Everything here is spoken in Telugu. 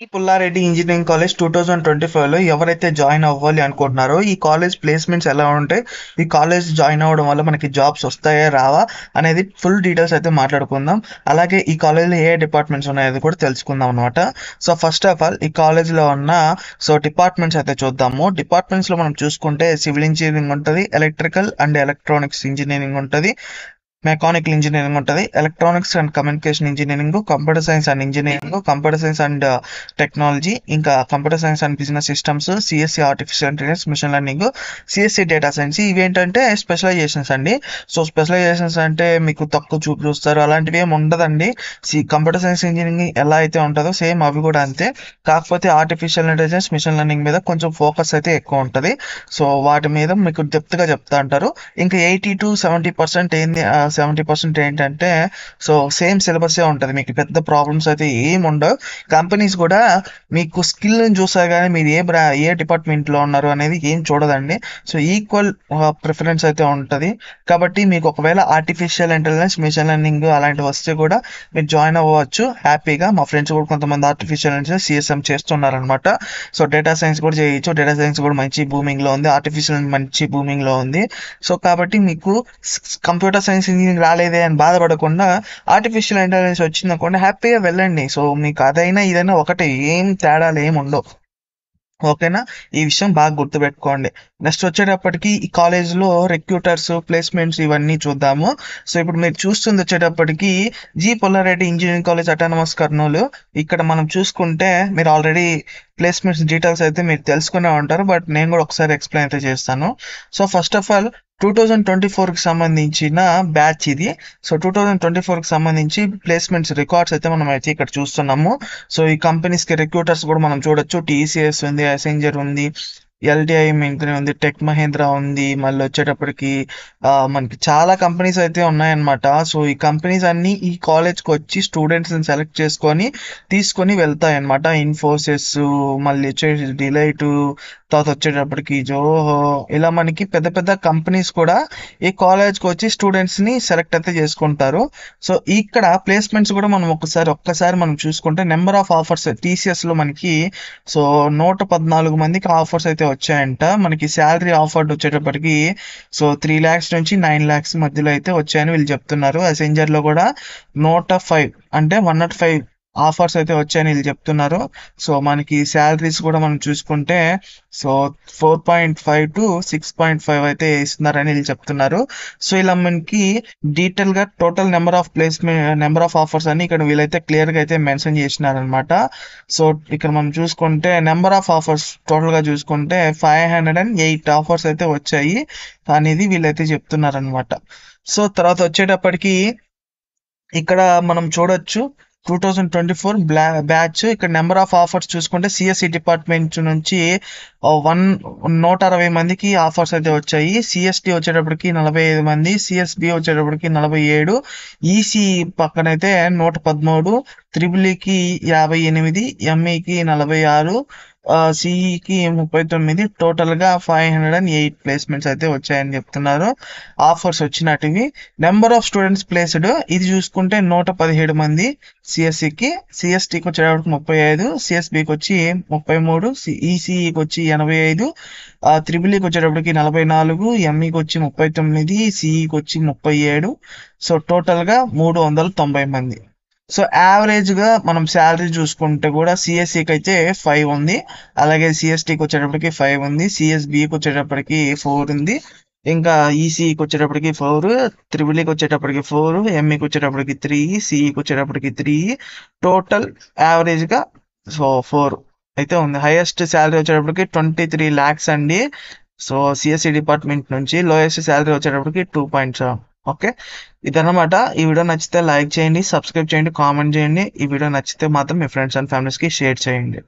ఈ పుల్లారెడ్డి ఇంజనీరింగ్ కాలేజ్ 2025లో ఎవరైతే జాయిన్ అవ్వాలి అనుకుంటున్నారో ఈ కాలేజ్ ప్లేస్మెంట్స్ ఎలా ఉంటాయి, ఈ కాలేజ్ జాయిన్ అవ్వడం వల్ల మనకి జాబ్స్ వస్తాయా రావా అనేది ఫుల్ డీటెయిల్స్ అయితే మాట్లాడుకుందాం. అలాగే ఈ కాలేజ్లో ఏ డిపార్ట్మెంట్స్ ఉన్నాయో కూడా తెలుసుకుందాం అనమాట. సో ఫస్ట్ ఆఫ్ ఆల్ ఈ కాలేజ్లో ఉన్న డిపార్ట్మెంట్స్ అయితే చూద్దాము. డిపార్ట్మెంట్స్లో మనం చూసుకుంటే సివిల్ ఇంజనీరింగ్ ఉంటుంది, ఎలక్ట్రికల్ అండ్ ఎలక్ట్రానిక్స్ ఇంజనీరింగ్ ఉంటుంది, మెకానికల్ ఇంజనీరింగ్ ఉంటుంది, electronics and communication engineering, computer science and engineering, computer science and technology, ఇంకా computer science and business systems, CSC artificial intelligence, machine learning, CSC data science. ఇవేంటంటే స్పెషలైజేషన్స్ అండి. సో స్పెషలైజేషన్స్ అంటే మీకు తక్కువ చూపు చూస్తారు అలాంటివి ఏమి ఉండదండి. కంప్యూటర్ సైన్స్ ఇంజనీరింగ్ ఎలా అయితే ఉంటుందో సేమ్ అవి కూడా అంతే. కాకపోతే ఆర్టిఫిషియల్ ఇంటెలిజెన్స్, మిషన్ లెర్నింగ్ మీద కొంచెం ఫోకస్ అయితే ఎక్కువ ఉంటుంది. సో వాటి మీద మీకు డెప్త్గా చెప్తా అంటారు. ఇంకా 80 to 70% ఏంది, 70% ఏంటంటే సో సేమ్ సిలబసే ఉంటుంది. మీకు పెద్ద ప్రాబ్లమ్స్ అయితే ఏమి ఉండవు. కంపెనీస్ కూడా మీకు స్కిల్ని చూస్తారు కానీ మీరు ఏ డిపార్ట్మెంట్లో ఉన్నారు అనేది ఏం చూడదండి. సో ఈక్వల్ ప్రిఫరెన్స్ అయితే ఉంటుంది. కాబట్టి మీకు ఒకవేళ ఆర్టిఫిషియల్ ఇంటెలిజెన్స్, మిషన్ లెర్నింగ్ అలాంటివి వస్తే కూడా మీరు జాయిన్ అవ్వచ్చు హ్యాపీగా. మా ఫ్రెండ్స్ కూడా కొంతమంది ఆర్టిఫిషియల్ ఇంటెలిజెన్స్ సిఎస్ఎం చేస్తున్నారనమాట. సో డేటా సైన్స్ కూడా చేయొచ్చు. డేటా సైన్స్ కూడా మంచి బూమింగ్లో ఉంది, ఆర్టిఫిషియల్ మంచి బూమింగ్లో ఉంది. సో కాబట్టి మీకు కంప్యూటర్ సైన్స్ ఇంజనీరింగ్ రాలేదే అని బాధపడకుండా ఆర్టిఫిషియల్ ఇంటెలిజెన్స్ వచ్చిందనుకోండి హ్యాపీగా వెళ్ళండి. సో మీకు అదైనా ఇదైనా ఒకటే, ఏం తేడాలు ఏమి ఉండవు. ఓకేనా, ఈ విషయం బాగా గుర్తుపెట్టుకోండి. నెక్స్ట్ వచ్చేటప్పటికి ఈ కాలేజ్లో రిక్రూటర్స్, ప్లేస్మెంట్స్ ఇవన్నీ చూద్దాము. సో ఇప్పుడు మీరు చూస్తుంది వచ్చేటప్పటికి G Pulla Reddy engineering college autonomous Kurnool. ఇక్కడ మనం చూసుకుంటే మీరు ఆల్రెడీ ప్లేస్మెంట్స్ డీటెయిల్స్ అయితే మీరు తెలుసుకునే ఉంటారు, బట్ నేను కూడా ఒకసారి ఎక్స్ప్లెయిన్ అయితే చేస్తాను. సో ఫస్ట్ ఆఫ్ ఆల్ 2024కి సంబంధించిన బ్యాచ్ ఇది. సో 2024కి సంబంధించి ప్లేస్మెంట్స్ రికార్డ్స్ అయితే మనం అయితే ఇక్కడ చూస్తున్నాము. సో ఈ కంపెనీస్కి రిక్రూటర్స్ కూడా మనం చూడొచ్చు. టీసీఎస్ ఉంది, అసెంజర్ ఉంది, ఎల్టీఐ మింత్రీ ఉంది, టెక్ మహేంద్ర ఉంది, మళ్ళీ వచ్చేటప్పటికి మనకి చాలా కంపెనీస్ అయితే ఉన్నాయన్నమాట. సో ఈ కంపెనీస్ అన్నీ ఈ కాలేజ్కి వచ్చి స్టూడెంట్స్ని సెలెక్ట్ చేసుకొని తీసుకొని వెళ్తాయన్నమాట. ఇన్ఫోసిస్, మళ్ళీ వచ్చేసి డిలైట్, తర్వాత వచ్చేటప్పటికి జోహో, ఇలా మనకి పెద్ద పెద్ద కంపెనీస్ కూడా ఈ కాలేజ్కి వచ్చి స్టూడెంట్స్ని సెలెక్ట్ అయితే చేసుకుంటారు. సో ఇక్కడ ప్లేస్మెంట్స్ కూడా మనం ఒక్కసారి మనం చూసుకుంటే నెంబర్ ఆఫ్ ఆఫర్స్ టీసీఎస్లో మనకి సో 114 మందికి ఆఫర్స్ అయితే వచ్చాయంట. మనకి శాలరీ ఆఫర్డ్ వచ్చేటప్పటికి సో 3 lakhs నుంచి 9 lakhs మధ్యలో అయితే వచ్చాయని వీళ్ళు చెప్తున్నారు. అసెంజర్లో కూడా 105 అంటే 105 ఆఫర్స్ అయితే వచ్చాయని వీళ్ళు చెప్తున్నారు. సో మనకి శాలరీస్ కూడా మనం చూసుకుంటే సో 4.5 to 6.5 అయితే ఇస్తున్నారని వీళ్ళు చెప్తున్నారు. సో ఇలా మనకి డీటెయిల్గా టోటల్ నెంబర్ ఆఫ్ ఆఫర్స్ అని ఇక్కడ వీళ్ళైతే క్లియర్గా అయితే మెన్షన్ చేసినారనమాట. సో ఇక్కడ మనం చూసుకుంటే నెంబర్ ఆఫ్ ఆఫర్స్ టోటల్గా చూసుకుంటే 508 ఆఫర్స్ అయితే వచ్చాయి అనేది వీళ్ళైతే చెప్తున్నారనమాట. సో తర్వాత వచ్చేటప్పటికి ఇక్కడ మనం చూడొచ్చు 2024 బ్యాచ్. ఇక్కడ నెంబర్ ఆఫ్ ఆఫర్స్ చూసుకుంటే సిఎస్సి డిపార్ట్మెంట్ నుంచి 160 మందికి ఆఫర్స్ అయితే వచ్చాయి. సిఎస్టి వచ్చేటప్పటికి 45 మంది, సిఎస్బి వచ్చేటప్పటికి 47, ఈసీ పక్కనైతే 113, త్రిబుల్ఈకి 58, ఎంఈకి 46, సిఈకి 39, టోటల్గా 508 ప్లేస్మెంట్స్ అయితే వచ్చాయని చెప్తున్నారు. ఆఫర్స్ వచ్చినట్టువి. నెంబర్ ఆఫ్ స్టూడెంట్స్ ప్లేస్డ్ ఇది చూసుకుంటే 117 మంది సిఎస్సికి, సిఎస్టికి వచ్చేటప్పటికి 35, సిఎస్బికి వచ్చి 33, ఈసీఈకి వచ్చి 85, త్రిబుల్ఈకి వచ్చేటప్పటికి 44, ఎంఈకి వచ్చి 39, సిఈకి వచ్చి 37. సో టోటల్గా 390 మంది. సో యావరేజ్గా మనం శాలరీ చూసుకుంటే కూడా సిఎస్సికి అయితే 5 ఉంది, అలాగే సిఎస్టికి వచ్చేటప్పటికి 5 ఉంది, సిఎస్బికి వచ్చేటప్పటికి 4 ఉంది, ఇంకా ఈసీకి వచ్చేటప్పటికి 4, త్రిబుల్ఈకి వచ్చేటప్పటికి 4, ఎంఈకి వచ్చేటప్పటికి 3, సిఈకి వచ్చేటప్పటికి 3, టోటల్ యావరేజ్గా సో 4 అయితే ఉంది. హైయెస్ట్ శాలరీ వచ్చేటప్పటికి 23 lakhs అండి. సో సిఎస్సి డిపార్ట్మెంట్ నుంచి లోయెస్ట్ శాలరీ వచ్చేటప్పటికి 2.7. ఓకే, ఇదన్నమాట. ఈ వీడియో నచ్చితే లైక్ చేయండి, సబ్స్క్రైబ్ చేయండి, కామెంట్ చేయండి. ఈ వీడియో నచ్చితే మాత్రం మీ ఫ్రెండ్స్ అండ్ ఫ్యామిలీస్కి షేర్ చేయండి.